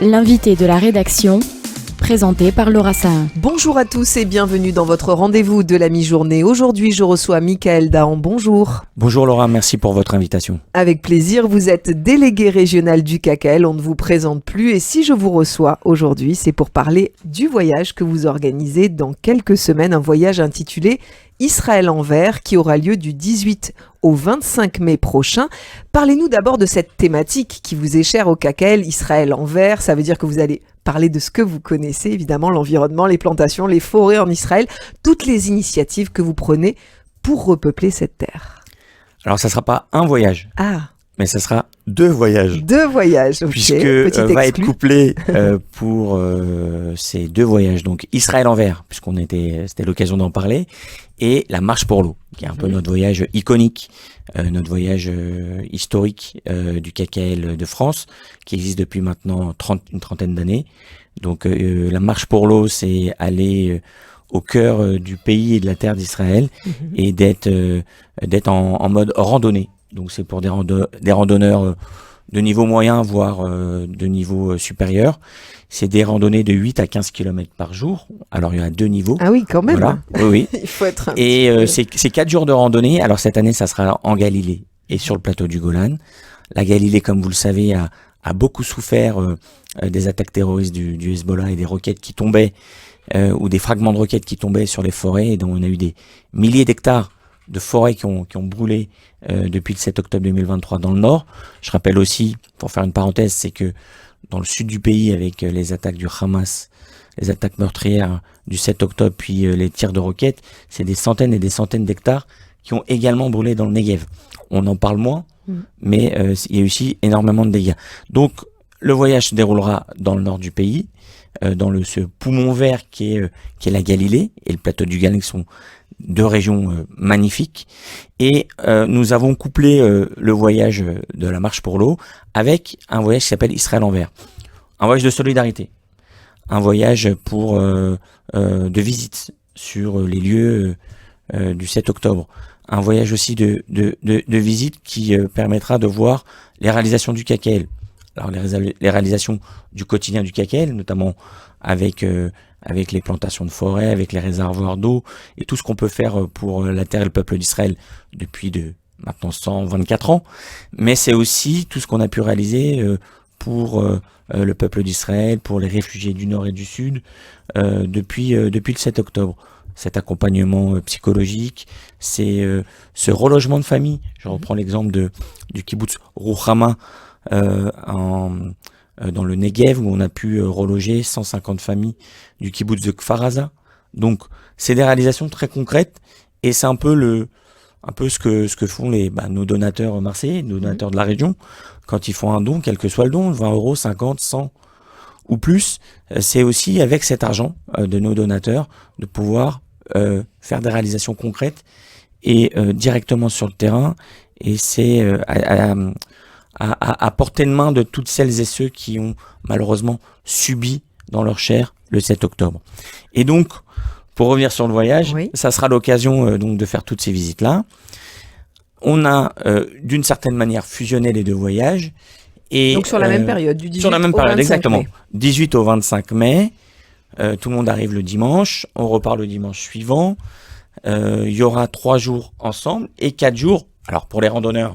L'invité de la rédaction, présenté par Laura Sahin. Bonjour à tous et bienvenue dans votre rendez-vous de la mi-journée. Aujourd'hui, je reçois Michael Dahan. Bonjour. Bonjour Laura, merci pour votre invitation. Avec plaisir, vous êtes délégué régional du KKL, on ne vous présente plus. Et si je vous reçois aujourd'hui, c'est pour parler du voyage que vous organisez dans quelques semaines, un voyage intitulé Israël en vert qui aura lieu du 18 au 25 mai prochain. Parlez-nous d'abord de cette thématique qui vous est chère au KKL, Israël en vert. Ça veut dire que vous allez parler de ce que vous connaissez, évidemment, l'environnement, les plantations, les forêts en Israël, toutes les initiatives que vous prenez pour repeupler cette terre. Alors ça ne sera pas un voyage, mais ça sera deux voyages. Deux voyages, ok. Puisque va être couplé pour ces deux voyages, donc Israël en vert, c'était l'occasion d'en parler, et la marche pour l'eau, qui est un peu notre voyage iconique, notre voyage historique du KKL de France, qui existe depuis maintenant une trentaine d'années. Donc la marche pour l'eau, c'est aller au cœur du pays et de la terre d'Israël et d'être en mode randonnée. Donc c'est pour des randonneurs de niveau moyen, voire de niveau supérieur. C'est des randonnées de 8 à 15 km par jour. Alors il y a deux niveaux. Ah oui, quand même. Voilà. Oui. Il faut être c'est 4 jours de randonnée. Alors cette année, ça sera en Galilée et sur le plateau du Golan. La Galilée, comme vous le savez, a beaucoup souffert des attaques terroristes du Hezbollah et des roquettes qui tombaient ou des fragments de roquettes qui tombaient sur les forêts. Et donc on a eu des milliers d'hectares de forêts qui ont brûlé depuis le 7 octobre 2023 dans le nord. Je rappelle aussi, pour faire une parenthèse, c'est que dans le sud du pays, avec les attaques du Hamas, les attaques meurtrières du 7 octobre, puis les tirs de roquettes, c'est des centaines et des centaines d'hectares qui ont également brûlé dans le Negev. On en parle moins, mais il y a aussi énormément de dégâts. Donc le voyage se déroulera dans le nord du pays, dans ce poumon vert qui est la Galilée et le plateau du Golan, qui sont deux régions magnifiques. Et nous avons couplé le voyage de la marche pour l'eau avec un voyage qui s'appelle Israël en vert. Un voyage de solidarité. Un voyage de visite sur les lieux du 7 octobre. Un voyage aussi de visite qui permettra de voir les réalisations du KKL. Alors les réalisations du quotidien du KKL, notamment avec les plantations de forêt, avec les réservoirs d'eau et tout ce qu'on peut faire pour la terre et le peuple d'Israël depuis maintenant 124 ans. Mais c'est aussi tout ce qu'on a pu réaliser pour le peuple d'Israël, pour les réfugiés du Nord et du Sud depuis le 7 octobre. Cet accompagnement psychologique, c'est ce relogement de famille. Je reprends l'exemple du kibbutz Ruchama dans le Negev, où on a pu reloger 150 familles du kibbutz de Kfar Aza. Donc c'est des réalisations très concrètes et c'est un peu ce que font nos donateurs marseillais, nos donateurs de la région, quand ils font un don, quel que soit le don, 20 euros, 50, 100 ou plus, c'est aussi avec cet argent de nos donateurs de pouvoir faire des réalisations concrètes et directement sur le terrain, et c'est à portée de main de toutes celles et ceux qui ont malheureusement subi dans leur chair le 7 octobre. Et donc, pour revenir sur le voyage, ça sera l'occasion donc de faire toutes ces visites-là. On a d'une certaine manière fusionné les deux voyages. Et, donc sur la même période, du 18 sur la même période, 25 exactement. mai. 18 au 25 mai, tout le monde arrive le dimanche, on repart le dimanche suivant. Il y aura 3 jours ensemble et 4 jours, alors pour les randonneurs,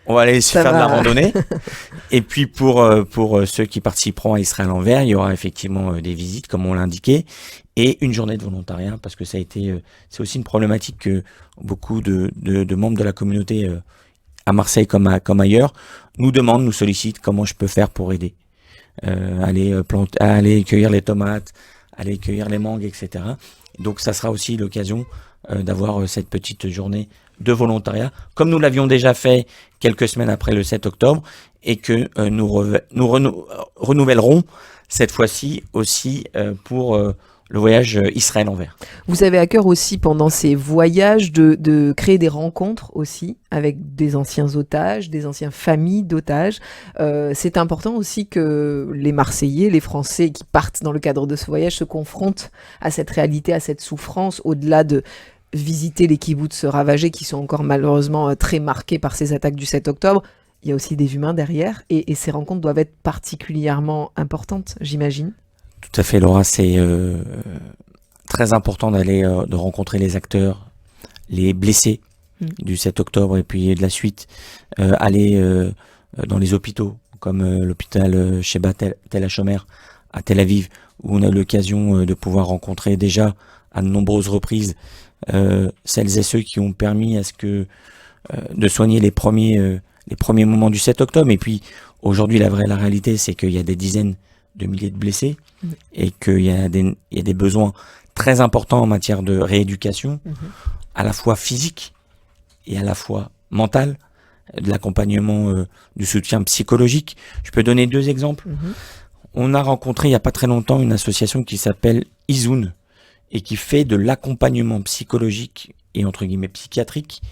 on va aller faire de la randonnée. Et puis pour ceux qui participeront à Israël en vert, il y aura effectivement des visites, comme on l'a indiqué, et une journée de volontariat, parce que c'est aussi une problématique que beaucoup de membres de la communauté à Marseille comme ailleurs nous sollicitent comment je peux faire pour aider. Aller cueillir les tomates, aller cueillir les mangues, etc. Donc ça sera aussi l'occasion d'avoir cette petite journée de volontariat, comme nous l'avions déjà fait quelques semaines après le 7 octobre, et que nous renouvellerons cette fois-ci aussi pour le voyage Israël en vert. Vous avez à cœur aussi, pendant ces voyages, de créer des rencontres aussi avec des anciens otages, des anciennes familles d'otages. C'est important aussi que les Marseillais, les Français qui partent dans le cadre de ce voyage se confrontent à cette réalité, à cette souffrance, au-delà de visiter les kibboutz ravagés qui sont encore malheureusement très marqués par ces attaques du 7 octobre. Il y a aussi des humains derrière et ces rencontres doivent être particulièrement importantes, j'imagine. Tout à fait, Laura, c'est très important de rencontrer les acteurs, les blessés du 7 octobre et puis de la suite, aller dans les hôpitaux comme l'hôpital Sheba Tel HaShomer à Tel Aviv, où on a eu l'occasion de pouvoir rencontrer déjà à de nombreuses reprises celles et ceux qui ont permis à ce que de soigner les premiers moments du 7 octobre. Et puis aujourd'hui, la réalité, c'est qu'il y a des dizaines de milliers de blessés et qu'il y a des besoins très importants en matière de rééducation, à la fois physique et à la fois mental, de l'accompagnement, du soutien psychologique. Je peux donner 2 exemples. On a rencontré il n'y a pas très longtemps une association qui s'appelle Izoun et qui fait de l'accompagnement psychologique et entre guillemets psychiatrique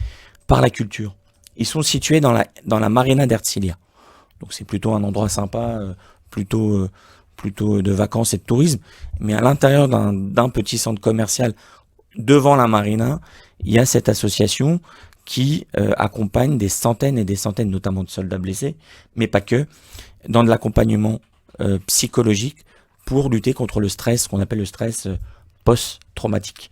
par la culture. Ils sont situés dans la marina d'Herzliya. Donc c'est plutôt un endroit sympa, plutôt de vacances et de tourisme. Mais à l'intérieur d'un petit centre commercial devant la marina, il y a cette association qui accompagne des centaines et des centaines, notamment de soldats blessés, mais pas que, dans de l'accompagnement psychologique pour lutter contre le stress, qu'on appelle le stress post-traumatique,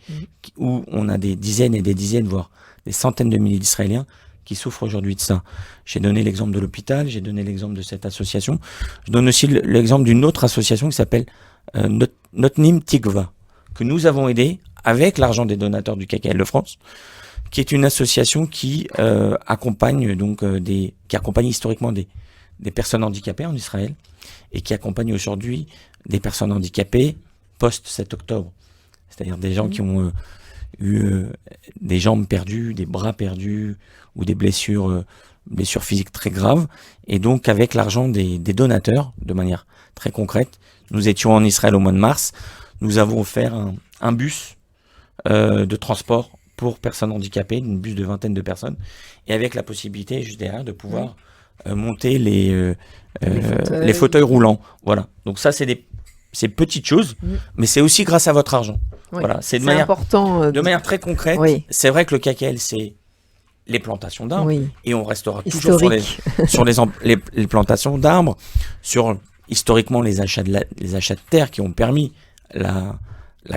où on a des dizaines et des dizaines, voire des centaines de milliers d'Israéliens qui souffrent aujourd'hui de ça. J'ai donné l'exemple de l'hôpital, j'ai donné l'exemple de cette association. Je donne aussi l'exemple d'une autre association qui s'appelle Notnim Tikva, que nous avons aidé avec l'argent des donateurs du KKL de France, qui est une association qui accompagne qui accompagne historiquement des personnes handicapées en Israël et qui accompagne aujourd'hui des personnes handicapées post-7 octobre. C'est-à-dire des gens qui ont eu des jambes perdues, des bras perdus ou des blessures physiques très graves. Et donc, avec l'argent des donateurs, de manière très concrète, nous étions en Israël au mois de mars. Nous avons offert un bus de transport pour personnes handicapées, une bus de 20aine de personnes, et avec la possibilité, juste derrière, de pouvoir monter les fauteuils roulants. Voilà. Donc ça, c'est petites choses, mais c'est aussi grâce à votre argent. Oui, voilà, c'est important. De manière très concrète. Oui. C'est vrai que le KKL, c'est les plantations d'arbres, et on restera historique. toujours sur les plantations d'arbres, sur historiquement les achats de terre qui ont permis la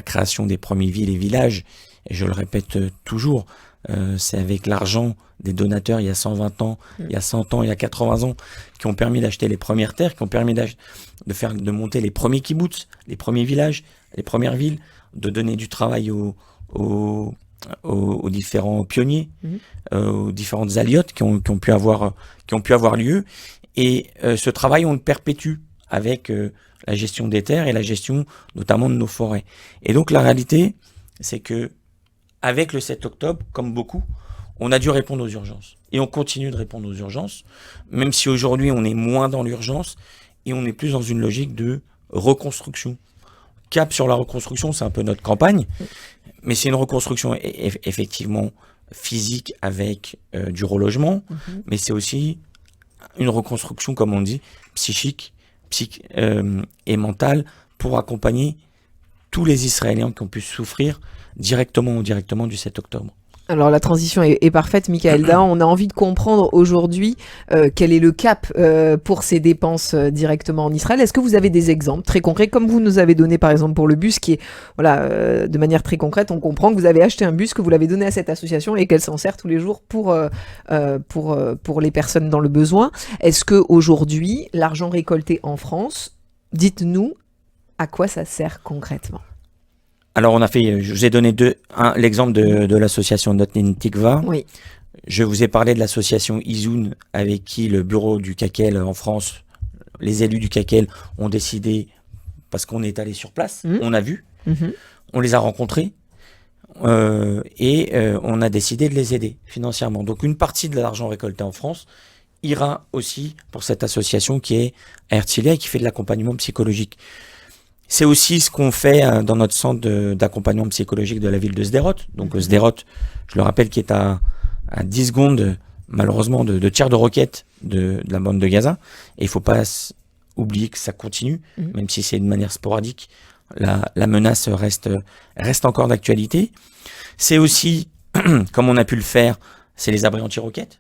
création des premiers villes et villages. Et je le répète toujours, c'est avec l'argent des donateurs il y a 120 ans, il y a 100 ans, il y a 80 ans, qui ont permis d'acheter les premières terres, qui ont permis de monter les premiers kibbutz, les premiers villages, les premières villes, de donner du travail aux différents pionniers, aux différentes aliotes qui ont pu avoir lieu. Et ce travail, on le perpétue avec la gestion des terres et la gestion notamment de nos forêts. Et donc la réalité, c'est que avec le 7 octobre, comme beaucoup, on a dû répondre aux urgences. Et on continue de répondre aux urgences, même si aujourd'hui on est moins dans l'urgence et on est plus dans une logique de reconstruction. Cap sur la reconstruction, c'est un peu notre campagne, mais c'est une reconstruction effectivement physique avec du relogement, mais c'est aussi une reconstruction, comme on dit, psychique et mentale pour accompagner tous les Israéliens qui ont pu souffrir directement ou indirectement du 7 octobre. Alors la transition est parfaite, Michael Dahan. On a envie de comprendre aujourd'hui quel est le cap pour ces dépenses directement en Israël. Est-ce que vous avez des exemples très concrets, comme vous nous avez donné par exemple pour le bus, qui est de manière très concrète, on comprend que vous avez acheté un bus, que vous l'avez donné à cette association et qu'elle s'en sert tous les jours pour les personnes dans le besoin. Est-ce que aujourd'hui, l'argent récolté en France, dites-nous à quoi ça sert concrètement? Alors je vous ai donné l'exemple de l'association Notnim Tikva. Oui. Je vous ai parlé de l'association Izoun, avec qui le bureau du KKL en France, les élus du KKL ont décidé, parce qu'on est allé sur place, on a vu, on les a rencontrés, et on a décidé de les aider financièrement. Donc une partie de l'argent récolté en France ira aussi pour cette association qui est à Herzliya et qui fait de l'accompagnement psychologique. C'est aussi ce qu'on fait dans notre centre d'accompagnement psychologique de la ville de Sderot. Donc Sderot, je le rappelle, qui est à 10 secondes, malheureusement, de tir de roquette de la bande de Gaza. Et il ne faut pas oublier que ça continue, même si c'est de manière sporadique. la menace reste encore d'actualité. C'est aussi, comme on a pu le faire, c'est les abris anti-roquettes.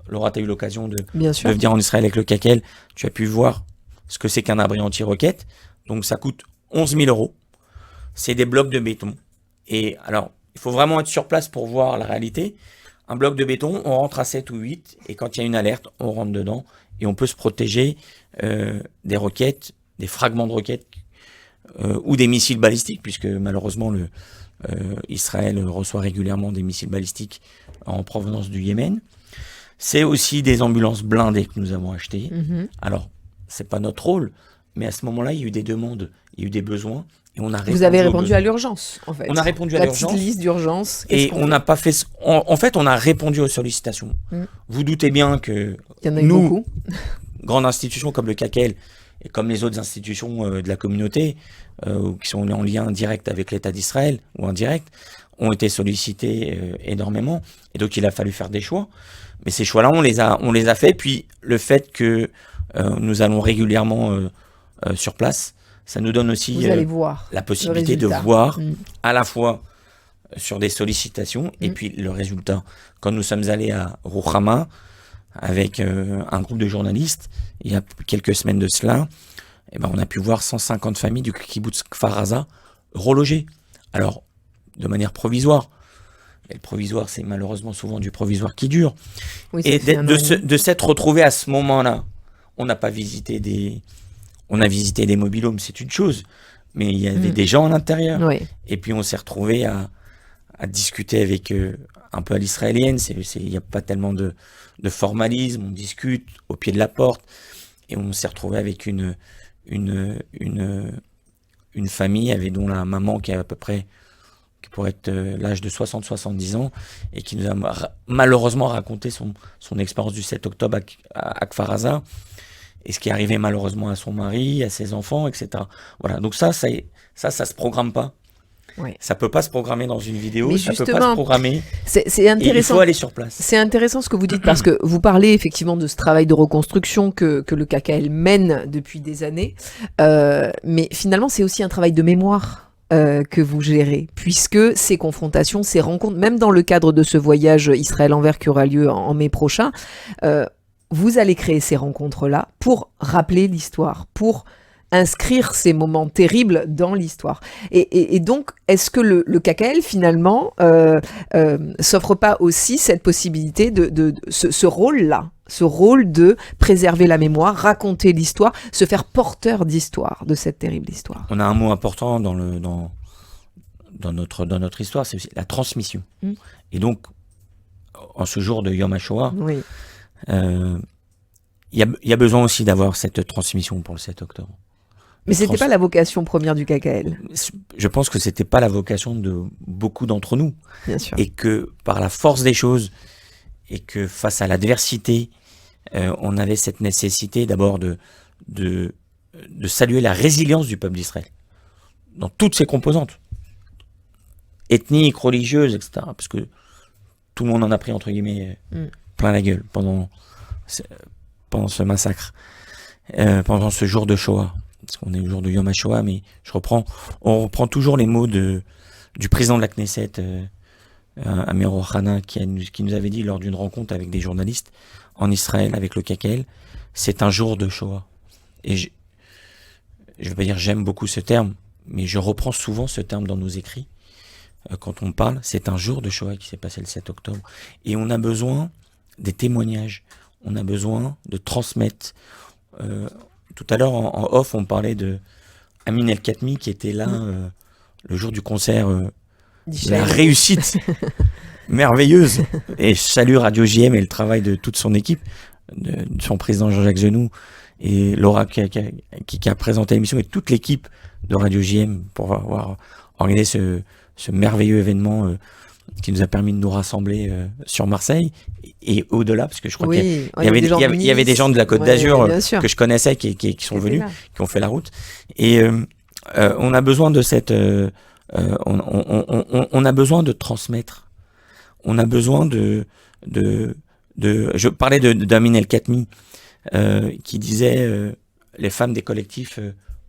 Laura, tu as eu l'occasion de venir en Israël avec le Kakel. Tu as pu voir ce que c'est qu'un abri anti-roquette. Donc ça coûte 11 000 €. C'est des blocs de béton. Et alors, il faut vraiment être sur place pour voir la réalité. Un bloc de béton, on rentre à 7 ou 8. Et quand il y a une alerte, on rentre dedans. Et on peut se protéger des roquettes, des fragments de roquettes ou des missiles balistiques, puisque malheureusement, Israël reçoit régulièrement des missiles balistiques en provenance du Yémen. C'est aussi des ambulances blindées que nous avons achetées. Alors, c'est pas notre rôle, mais à ce moment-là, il y a eu des demandes, il y a eu des besoins, et on a répondu. Vous avez répondu à l'urgence, en fait. On a répondu à l'urgence. La petite liste d'urgence. Et on n'a pas fait. En fait, on a répondu aux sollicitations. Vous doutez bien que il y en a eu beaucoup. Grandes institutions comme le Kakel et comme les autres institutions de la communauté, qui sont en lien direct avec l'État d'Israël ou indirect, ont été sollicitées énormément. Et donc, il a fallu faire des choix. Mais ces choix-là, on les a faits. Puis, le fait que nous allons régulièrement sur place, ça nous donne aussi la possibilité de voir à la fois sur des sollicitations et puis le résultat. Quand nous sommes allés à Rouhama avec un groupe de journalistes, il y a quelques semaines de cela, eh ben, on a pu voir 150 familles du kibbutz Kfar Aza relogées. Alors, de manière provisoire. Et le provisoire, c'est malheureusement souvent du provisoire qui dure. Oui, et de s'être retrouvé à ce moment-là, on n'a pas visité des... On a visité des mobil-homes, c'est une chose, mais il y avait des gens à l'intérieur. Oui. Et puis on s'est retrouvé à discuter avec un peu à l'israélienne. Il n'y a pas tellement de formalisme, on discute au pied de la porte. Et on s'est retrouvé avec une famille dont la maman qui a à peu près, qui pourrait être l'âge de 60-70 ans, et qui nous a malheureusement raconté son expérience du 7 octobre à Kfar Aza. Et ce qui est arrivé malheureusement à son mari, à ses enfants, etc. Voilà. Donc ça se programme pas. Oui. Ça peut pas se programmer dans une vidéo. Mais ça peut pas se programmer. C'est intéressant. Il faut aller sur place. C'est intéressant ce que vous dites parce que vous parlez effectivement de ce travail de reconstruction que le KKL mène depuis des années. Mais finalement, c'est aussi un travail de mémoire que vous gérez, puisque ces confrontations, ces rencontres, même dans le cadre de ce voyage Israël-Anvers qui aura lieu en mai prochain, vous allez créer ces rencontres-là pour rappeler l'histoire, pour inscrire ces moments terribles dans l'histoire. Et donc, est-ce que le KKL, finalement, s'offre pas aussi cette possibilité de ce rôle-là, ce rôle de préserver la mémoire, raconter l'histoire, se faire porteur d'histoire, de cette terrible histoire? On a un mot important dans notre histoire, c'est aussi la transmission. Et donc, en ce jour de Yom HaShoah, oui. Il y a besoin aussi d'avoir cette transmission pour le 7 octobre. Mais c'était pas la vocation première du KKL. Je pense que c'était pas la vocation de beaucoup d'entre nous. Bien sûr. Et que par la force des choses, et que face à l'adversité, on avait cette nécessité d'abord de saluer la résilience du peuple d'Israël. Dans toutes ses composantes. Ethniques, religieuses, etc. Parce que tout le monde en a pris, entre guillemets, plein la gueule pendant ce massacre, pendant ce jour de Shoah, parce qu'on est au jour de Yom HaShoah, mais on reprend toujours les mots du président de la Knesset, Amir Ohana, qui nous avait dit lors d'une rencontre avec des journalistes en Israël avec le KKL, c'est un jour de Shoah. Et je vais pas dire j'aime beaucoup ce terme, mais je reprends souvent ce terme dans nos écrits, quand on parle, c'est un jour de Shoah qui s'est passé le 7 octobre. Et on a besoin des témoignages, on a besoin de transmettre. Tout à l'heure, en off, on parlait de Amin El-Khatmi qui était là le jour du concert, la réussite merveilleuse. Et je salue Radio JM et le travail de toute son équipe, de son président Jean-Jacques Genoux et Laura qui a présenté l'émission et toute l'équipe de Radio JM pour avoir organisé ce merveilleux événement qui nous a permis de nous rassembler sur Marseille et au-delà, parce que je crois qu'il y avait des gens de la Côte d'Azur que je connaissais qui sont venus, qui ont fait la route. Et on a besoin de cette... on a besoin de transmettre. On a besoin je parlais d'Amin El-Khatmi qui disait les femmes des collectifs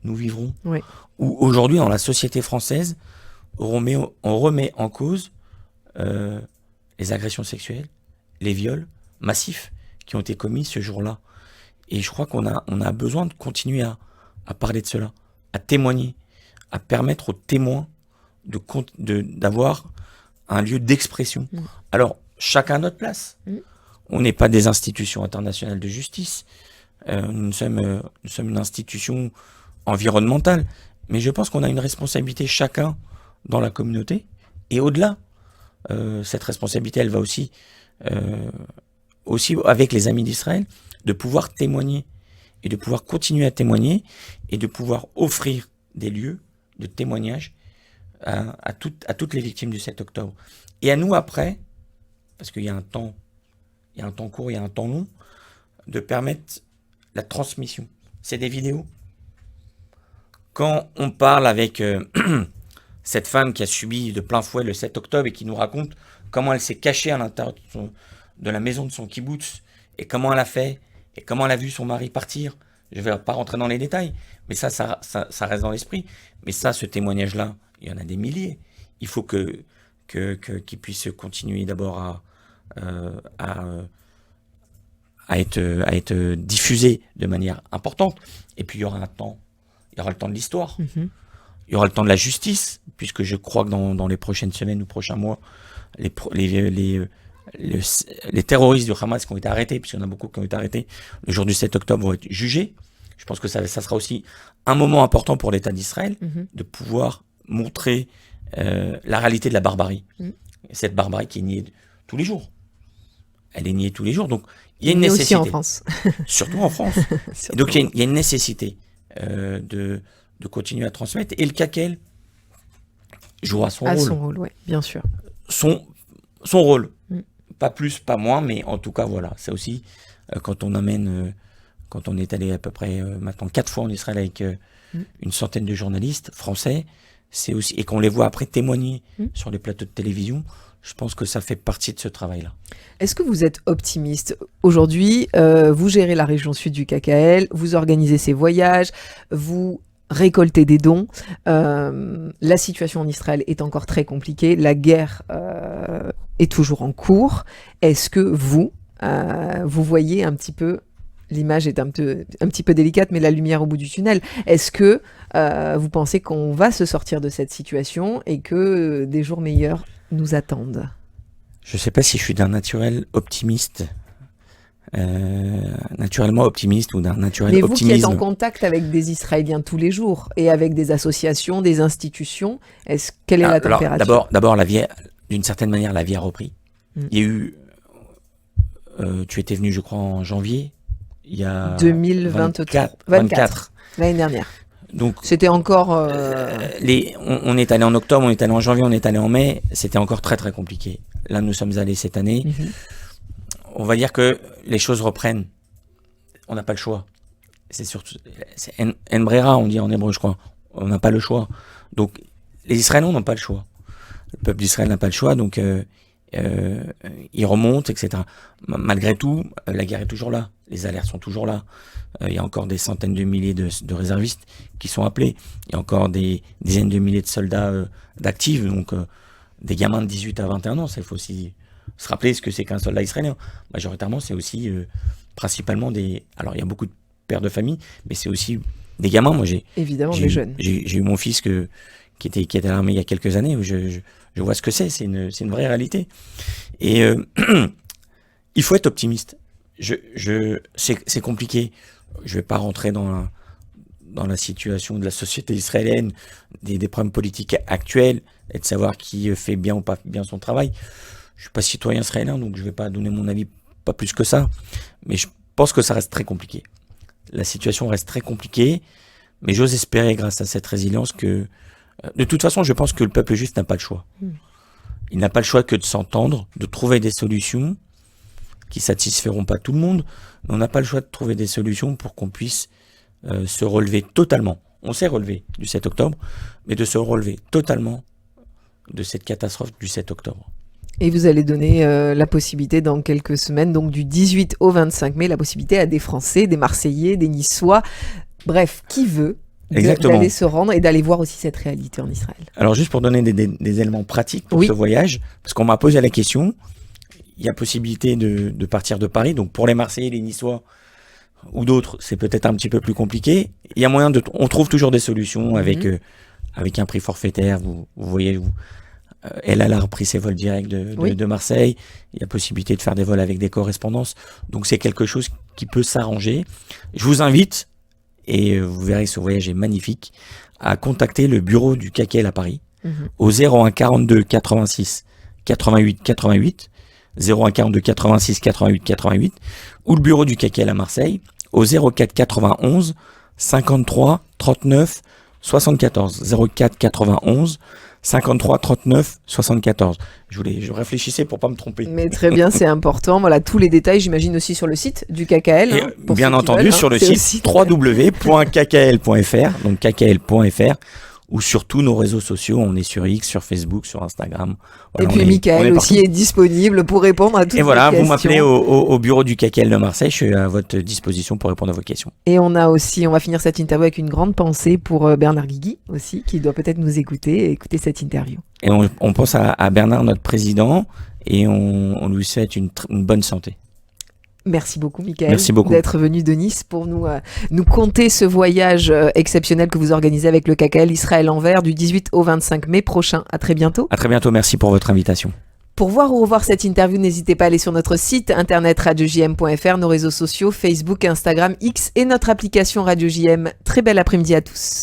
nous vivrons. Oui. Où aujourd'hui, dans la société française, on remet en cause les agressions sexuelles, les viols massifs qui ont été commis ce jour-là. Et je crois qu'on a besoin de continuer à parler de cela, à témoigner, à permettre aux témoins d'avoir un lieu d'expression. Alors, chacun à notre place. On n'est pas des institutions internationales de justice. Nous sommes une institution environnementale. Mais je pense qu'on a une responsabilité chacun dans la communauté. Et au-delà, cette responsabilité, elle va aussi avec les amis d'Israël, de pouvoir témoigner et de pouvoir continuer à témoigner et de pouvoir offrir des lieux de témoignage à toutes les victimes du 7 octobre. Et à nous après, parce qu'il y a un temps court, il y a un temps long, de permettre la transmission. C'est des vidéos. Quand on parle avec cette femme qui a subi de plein fouet le 7 octobre et qui nous raconte comment elle s'est cachée à l'intérieur de la maison de son kibboutz et comment elle a fait et comment elle a vu son mari partir. Je ne vais pas rentrer dans les détails, mais ça reste dans l'esprit. Mais ça, ce témoignage-là, il y en a des milliers. Il faut qu'il puisse continuer d'abord à être diffusé de manière importante. Et puis il y aura le temps de l'histoire. Il y aura le temps de la justice, puisque je crois que dans les prochaines semaines ou prochains mois, les terroristes du Hamas qui ont été arrêtés, puisqu'il y en a beaucoup qui ont été arrêtés le jour du 7 octobre, vont être jugés. Je pense que ça sera aussi un moment important pour l'État d'Israël de pouvoir montrer la réalité de la barbarie. Cette barbarie qui est niée tous les jours. Elle est niée tous les jours, donc il y a une nécessité. Aussi en France. Surtout en France. Et donc il y a une nécessité de continuer à transmettre. Et le CAQEL jouera son rôle. Son rôle, oui, bien sûr. Son rôle. Pas plus, pas moins, mais en tout cas, voilà. C'est aussi quand on est allé à peu près maintenant 4 fois en Israël avec une centaine de journalistes français, c'est aussi, et qu'on les voit après témoigner sur les plateaux de télévision, je pense que ça fait partie de ce travail-là. Est-ce que vous êtes optimiste? Aujourd'hui, vous gérez la région sud du KKL, vous organisez ces voyages, vous récoltez des dons. La situation en Israël est encore très compliquée. La guerre est toujours en cours. Est-ce que vous voyez un petit peu, l'image est un petit peu délicate, mais la lumière au bout du tunnel. Est-ce que vous pensez qu'on va se sortir de cette situation et que des jours meilleurs nous attendent? Je ne sais pas si je suis d'un naturel optimiste. Naturellement optimiste ou d'un naturel optimisme. Mais vous qui êtes en contact avec des Israéliens tous les jours et avec des associations, des institutions, quelle est la température? D'abord, la vie, d'une certaine manière, la vie a repris. Il y a eu, tu étais venu, je crois, en janvier, il y a 2024, l'année dernière. Donc, c'était encore... on est allé en octobre, on est allé en janvier, on est allé en mai, c'était encore très très compliqué. Là, nous sommes allés cette année. On va dire que les choses reprennent. On n'a pas le choix. C'est surtout, c'est en brera, on dit en hébreu, je crois. On n'a pas le choix. Donc, les Israéliens n'ont pas le choix. Le peuple d'Israël n'a pas le choix, donc ils remontent, etc. Malgré tout, la guerre est toujours là. Les alertes sont toujours là. Il y a encore des centaines de milliers de réservistes qui sont appelés. Il y a encore des dizaines de milliers de soldats d'actifs, donc des gamins de 18 à 21 ans. Il faut aussi se rappeler ce que c'est qu'un soldat israélien. Majoritairement, c'est aussi principalement des... Alors, il y a beaucoup de pères de famille, mais c'est aussi des gamins. Moi, évidemment, des jeunes. J'ai eu mon fils qui était à l'armée il y a quelques années, où je vois ce que c'est une vraie réalité. Et il faut être optimiste. C'est compliqué. Je vais pas rentrer dans la situation de la société israélienne, des problèmes politiques actuels, et de savoir qui fait bien ou pas bien son travail. Je suis pas citoyen israélien, donc je vais pas donner mon avis, pas plus que ça. Mais je pense que ça reste très compliqué. La situation reste très compliquée, mais j'ose espérer, grâce à cette résilience, que... De toute façon, je pense que le peuple juif n'a pas le choix. Il n'a pas le choix que de s'entendre, de trouver des solutions qui satisferont pas tout le monde, mais on n'a pas le choix de trouver des solutions pour qu'on puisse se relever totalement. On s'est relevé du 7 octobre, mais de se relever totalement de cette catastrophe du 7 octobre. Et vous allez donner la possibilité dans quelques semaines, donc du 18 au 25 mai, la possibilité à des Français, des Marseillais, des Niçois, bref, qui veut, Exactement. d'aller se rendre et d'aller voir aussi cette réalité en Israël. Alors juste pour donner des éléments pratiques pour Oui. ce voyage, parce qu'on m'a posé la question, il y a possibilité de partir de Paris, donc pour les Marseillais, les Niçois ou d'autres, c'est peut-être un petit peu plus compliqué. Il y a moyen on trouve toujours des solutions avec un prix forfaitaire. Vous voyez, elle a repris ses vols directs de Marseille. Il y a possibilité de faire des vols avec des correspondances. Donc c'est quelque chose qui peut s'arranger. Je vous invite, et vous verrez ce voyage est magnifique, à contacter le bureau du KKL à Paris au 01 42 86 88 88, 01 42 86 88 88, ou le bureau du KKL à Marseille au 04 91 53 39 74, 04 91 53 39 74. Je réfléchissais pour pas me tromper. Mais très bien, c'est important. Voilà, tous les détails, j'imagine aussi sur le site du KKL. Et bien entendu, sur le site www.kkl.fr, donc kkl.fr, ou sur tous nos réseaux sociaux. On est sur X, sur Facebook, sur Instagram. Voilà, et puis Michael aussi est disponible pour répondre à toutes et voilà, vos questions. vous m'appelez au bureau du KKL de Marseille. Je suis à votre disposition pour répondre à vos questions. Et on va finir cette interview avec une grande pensée pour Bernard Guigui aussi, qui doit peut-être nous écouter et écouter cette interview. Et on pense à Bernard, notre président, et on lui souhaite une bonne santé. Merci beaucoup, Michael, Merci beaucoup d'être venu de Nice pour nous conter ce voyage exceptionnel que vous organisez avec le KKL Israël Anvers du 18 au 25 mai prochain. À très bientôt. À très bientôt, merci pour votre invitation. Pour voir ou revoir cette interview, n'hésitez pas à aller sur notre site internet radiojm.fr, nos réseaux sociaux, Facebook, Instagram, X et notre application Radio JM. Très bel après-midi à tous.